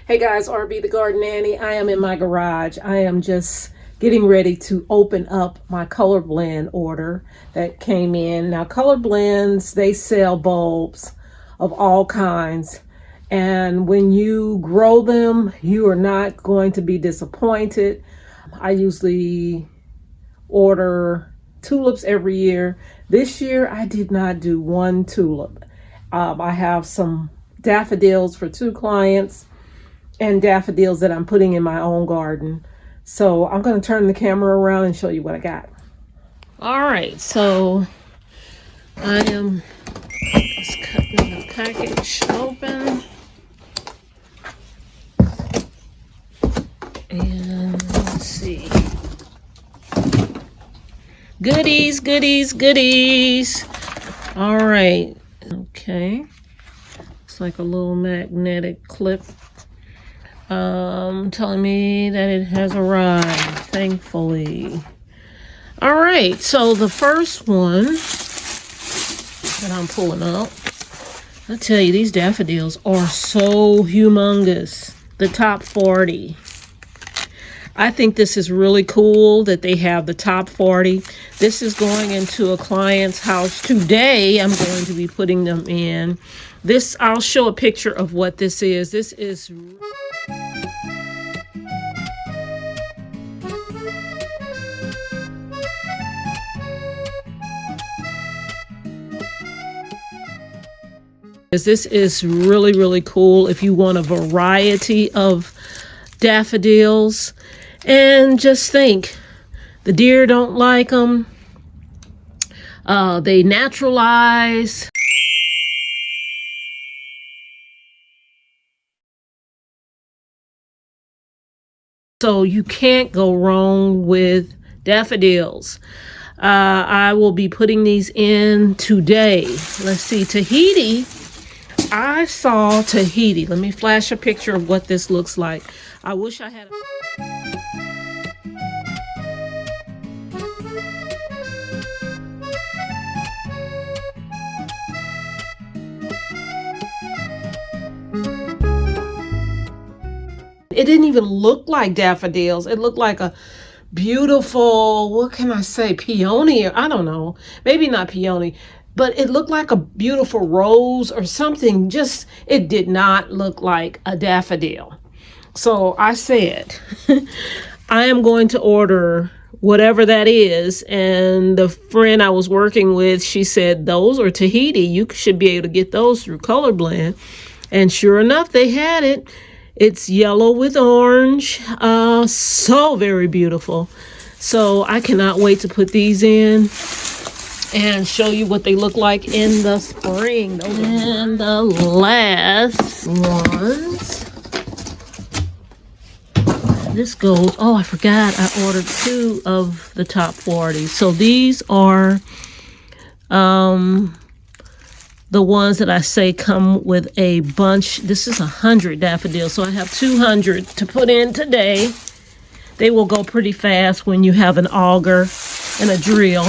Hey guys, RB the Garden Nanny. I am in my garage. I am just getting ready to open up my color blend order that came in. Now, color blends, they sell bulbs of all kinds. And when you grow them, you are not going to be disappointed. I usually order tulips every year. This year, I did not do one tulip. I have some daffodils for 2 clients and daffodils that I'm putting in my own garden. So I'm going to turn the camera around and show you what I got. All right, so I am just cutting the package open. And let's see. Goodies, goodies, goodies. All right. Okay. Looks like a little magnetic clip. Telling me that it has arrived, thankfully. All right, so the first one that I'm pulling up, I tell you, these daffodils are so humongous. The top 40. I think this is really cool that they have the top 40. This is going into a client's house today. I'm going to be putting them in. This, I'll show a picture of what this is. This is... This is really, really cool if you want a variety of daffodils. And just think, the deer don't like them. They naturalize. So you can't go wrong with daffodils. I will be putting these in today. Let's see, Tahiti. I saw Tahiti. Let me flash a picture of what this looks like. I wish I had It didn't even look like daffodils. It looked like a beautiful, what can I say, peony? I don't know. Maybe not peony. But it looked like a beautiful rose or something. Just, it did not look like a daffodil. So I said, I am going to order whatever that is. And the friend I was working with, she said, those are Tahiti. You should be able to get those through Color Blend. And sure enough, they had it. It's yellow with orange. So very beautiful. So I cannot wait to put these in and show you what they look like in the spring. And the last ones. This goes, oh, I forgot. I ordered 2 of the top 40. So these are the ones that I say come with a bunch. This is 100 daffodils. So I have 200 to put in today. They will go pretty fast when you have an auger and a drill.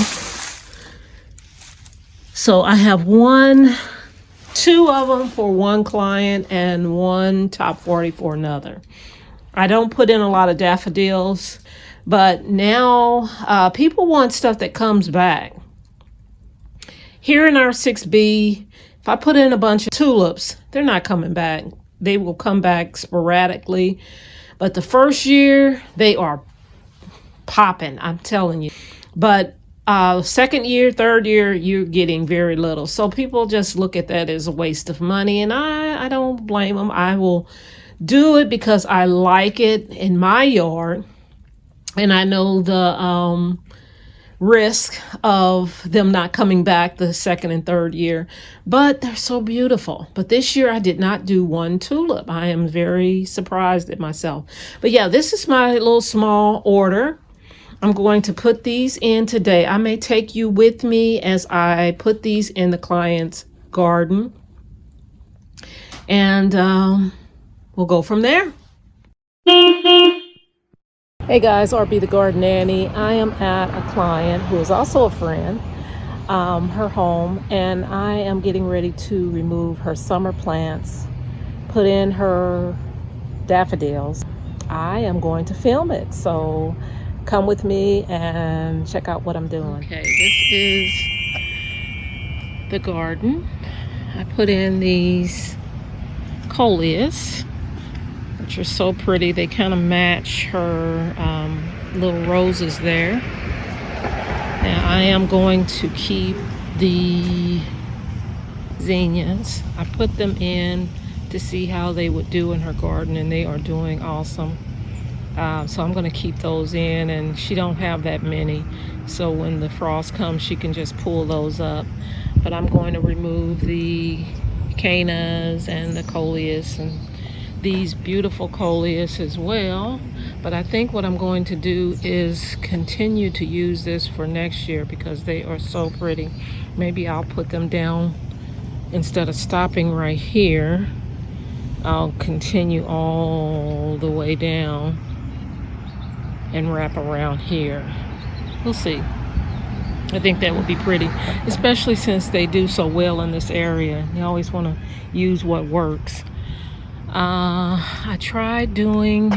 So I have 2 of them for one client and 1 top 40 for another. I don't put in a lot of daffodils, but now people want stuff that comes back. Here in our 6B, if I put in a bunch of tulips, they're not coming back. They will come back sporadically. But the first year, they are popping, I'm telling you. But second year, third year, you're getting very little. So people just look at that as a waste of money. And I don't blame them. I will do it because I like it in my yard. And I know the risk of them not coming back the second and third year, but they're so beautiful. But this year I did not do 1 tulip. I am very surprised at myself. But yeah, this is my little small order. I'm going to put these in today. I may take you with me as I put these in the client's garden, and we'll go from there. Hey guys, RB the Garden Nanny. I am at a client who is also a friend, her home, and I am getting ready to remove her summer plants, put in her daffodils. I am going to film it, so come with me and check out what I'm doing. Okay, this is the garden. I put in these coleus, which are so pretty. They kind of match her little roses there. Now I am going to keep the zinnias. I put them in to see how they would do in her garden, and they are doing awesome. So I'm going to keep those in, and she don't have that many, so when the frost comes she can just pull those up. But I'm going to remove the cannas and the coleus and these beautiful coleus as well. But I think what I'm going to do is continue to use this for next year because they are so pretty. Maybe I'll put them down. Instead of stopping right here, I'll continue all the way down and wrap around here. We'll see. I think that would be pretty, especially since they do so well in this area. You always want to use what works. I tried doing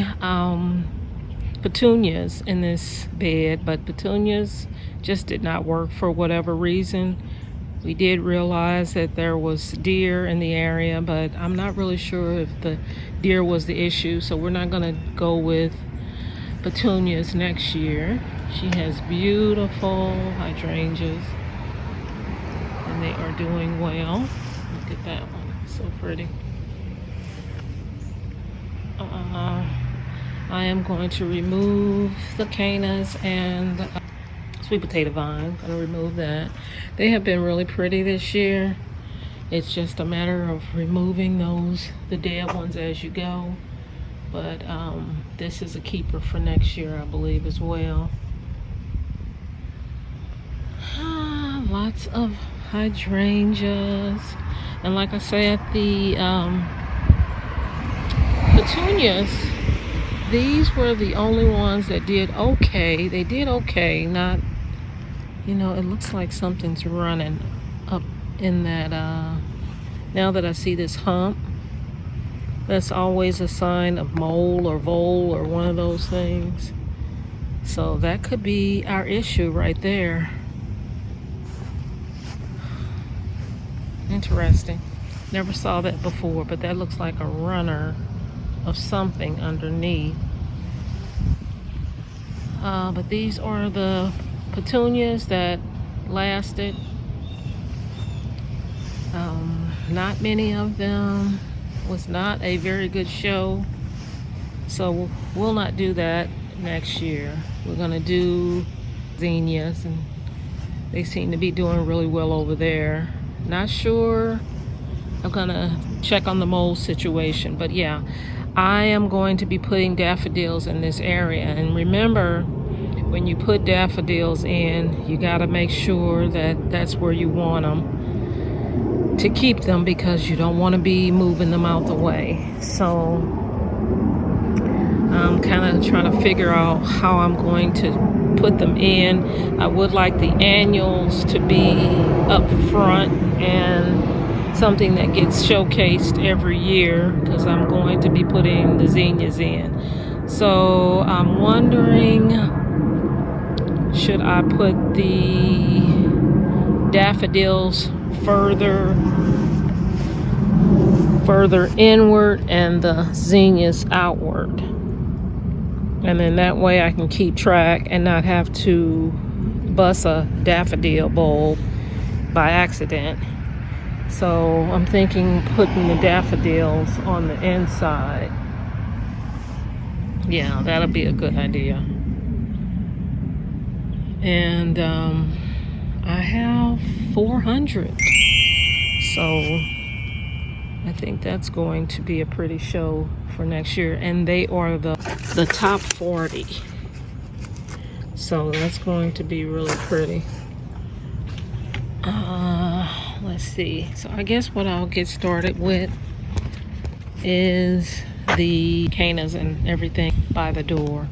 petunias in this bed, but petunias just did not work for whatever reason. We did realize that there was deer in the area, but I'm not really sure if the deer was the issue, so we're not going to go with petunias next year. She has beautiful hydrangeas, and they are doing well. Look at that one, so pretty. I am going to remove the cannas and the sweet potato vine. I'm going to remove that. They have been really pretty this year. It's just a matter of removing the dead ones as you go. But this is a keeper for next year, I believe, as well. Lots of hydrangeas. And like I said, the petunias, these were the only ones that did okay. They did okay. Not, it looks like something's running up in that, now that I see this hump. That's always a sign of mole or vole or one of those things. So that could be our issue right there. Interesting. Never saw that before, but that looks like a runner of something underneath. But these are the petunias that lasted. Not many of them. Was not a very good show, so we'll not do that next year. We're gonna do zinnias, and they seem to be doing really well over there. Not sure. I'm gonna check on the mold situation, but yeah, I am going to be putting daffodils in this area. And remember, when you put daffodils in, you got to make sure that that's where you want them to keep them, because you don't want to be moving them out the way. So I'm kind of trying to figure out how I'm going to put them in. I would like the annuals to be up front and something that gets showcased every year, because I'm going to be putting the zinnias in. So I'm wondering, should I put the daffodils further inward and the zinnias outward, and then that way I can keep track and not have to bust a daffodil bulb by accident. So I'm thinking putting the daffodils on the inside. Yeah, that'll be a good idea. And I have 400, so I think that's going to be a pretty show for next year. And they are the top 40, so that's going to be really pretty. Let's see. So I guess what I'll get started with is the cannas and everything by the door.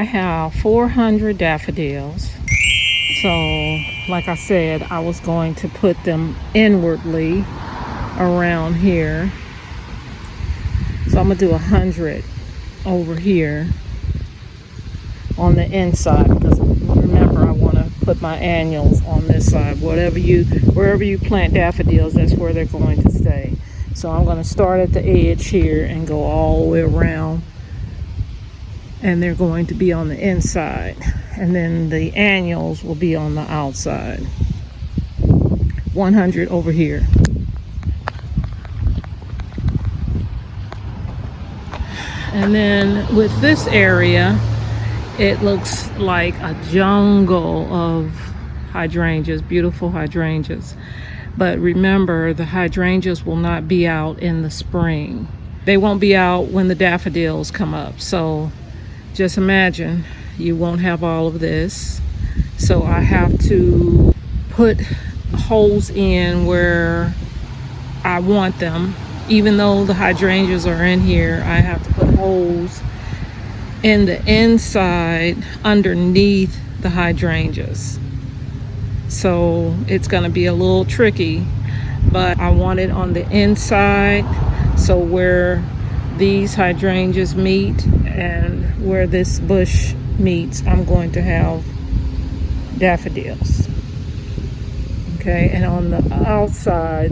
I have 400 daffodils. So, like I said, I was going to put them inwardly around here. So I'm gonna do 100 over here on the inside, because remember, I want to put my annuals on this side. Wherever you plant daffodils, that's where they're going to stay. So I'm going to start at the edge here and go all the way around, and they're going to be on the inside, and then the annuals will be on the outside. 100 over here. And then with this area, it looks like a jungle of hydrangeas, beautiful hydrangeas. But remember, the hydrangeas will not be out in the spring. They won't be out when the daffodils come up. So just imagine you won't have all of this. So I have to put holes in where I want them. Even though the hydrangeas are in here, I have to put holes in the inside underneath the hydrangeas. So it's going to be a little tricky, but I want it on the inside, so where these hydrangeas meet and where this bush meets, I'm going to have daffodils. Okay, and on the outside,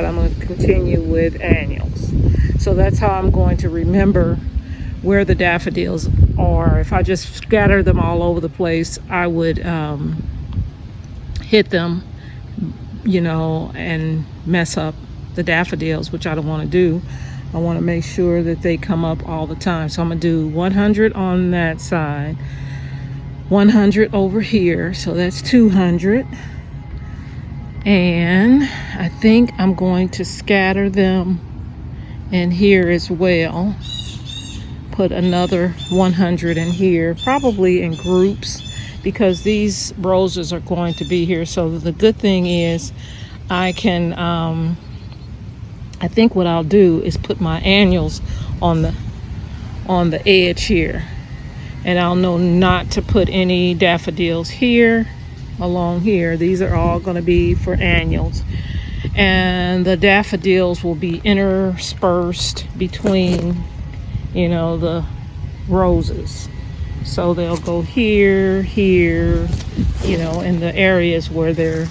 I'm going to continue with annuals. So that's how I'm going to remember where the daffodils are. If I just scatter them all over the place, I would hit them, and mess up the daffodils, which I don't want to do. I want to make sure that they come up all the time. So I'm going to do 100 on that side, 100 over here, so that's 200. And I think I'm going to scatter them in here as well. Put another 100 in here, probably in groups, because these roses are going to be here. So the good thing is I can, I think what I'll do is put my annuals on the edge here, and I'll know not to put any daffodils here along here. These are all going to be for annuals, and the daffodils will be interspersed between the roses. So they'll go here, in the areas where they're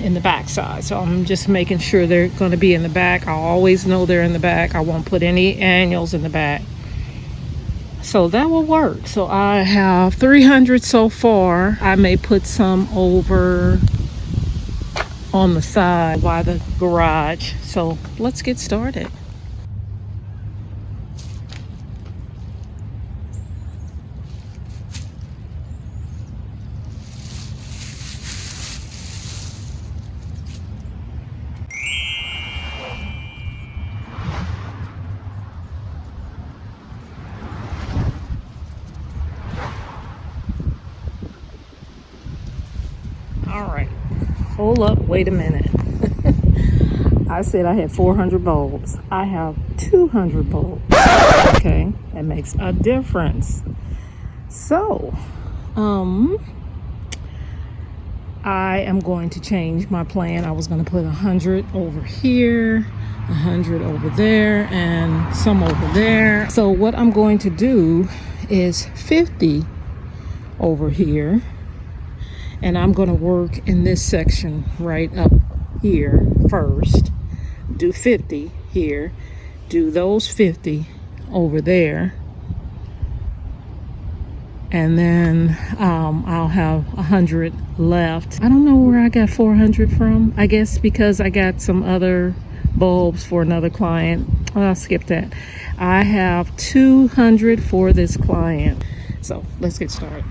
in the back side. So I'm just making sure they're going to be in the back. I always know they're in the back. I won't put any annuals in the back. So that will work. So I have 300 so far. I may put some over on the side by the garage. So let's get started. All right, hold up, wait a minute. I said I had 400 bulbs. I have 200 bulbs. Okay, that makes a difference. So, I am going to change my plan. I was going to put 100 over here, 100 over there, and some over there. So what I'm going to do is 50 over here. And I'm going to work in this section right up here first. Do 50 here. Do those 50 over there. And then I'll have 100 left. I don't know where I got 400 from. I guess because I got some other bulbs for another client. I'll skip that. I have 200 for this client. So let's get started.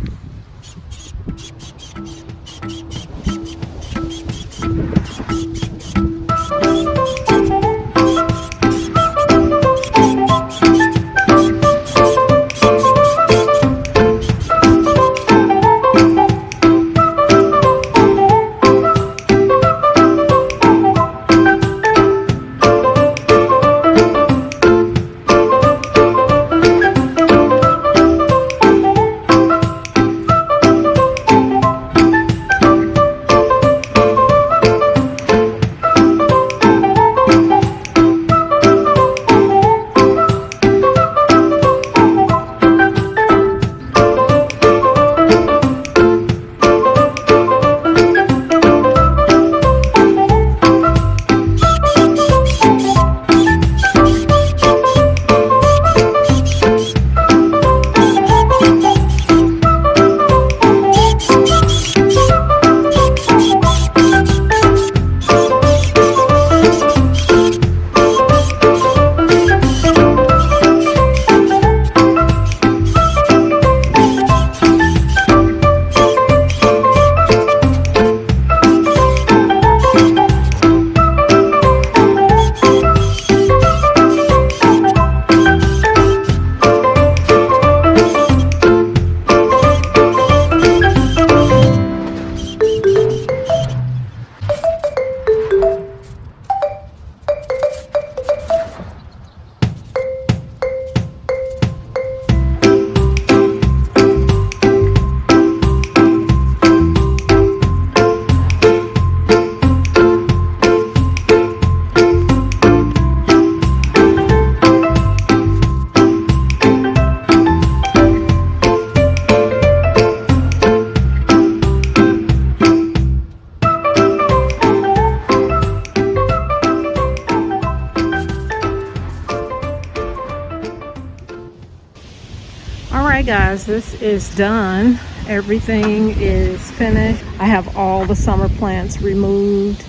Alright guys, this is done. Everything is finished. I have all the summer plants removed.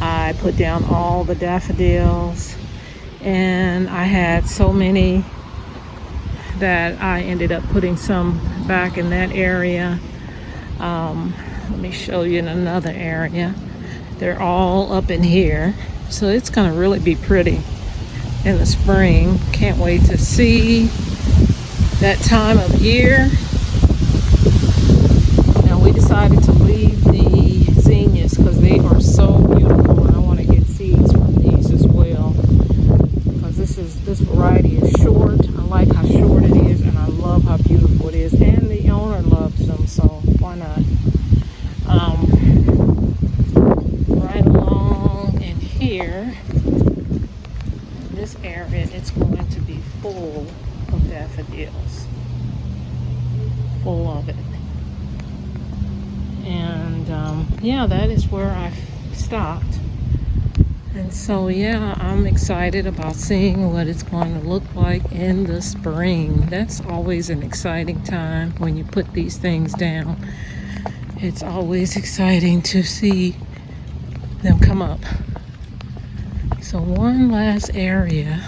I put down all the daffodils, and I had so many that I ended up putting some back in that area. Let me show you in another area. They're all up in here, so it's gonna really be pretty in the spring. Can't wait to see that time of year. Now we decided to leave the zinnias because they are so beautiful, and I want to get seeds from these as well, because this variety is short. I like how short it is, and I love how beautiful it is, and the owner loves them, so why not? Right along in here, in this area, it's going to be full of daffodils, full of it. And yeah, that is where I stopped. And so yeah, I'm excited about seeing what it's going to look like in the spring. That's always an exciting time when you put these things down. It's always exciting to see them come up. So one last area.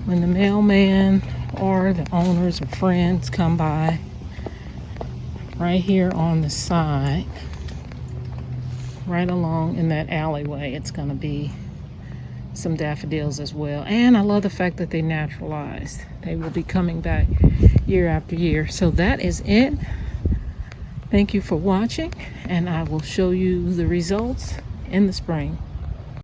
When the mailman or the owners or friends come by, right here on the side, right along in that alleyway, it's going to be some daffodils as well. And I love the fact that they naturalized. They will be coming back year after year. So that is it. Thank you for watching, and I will show you the results in the spring.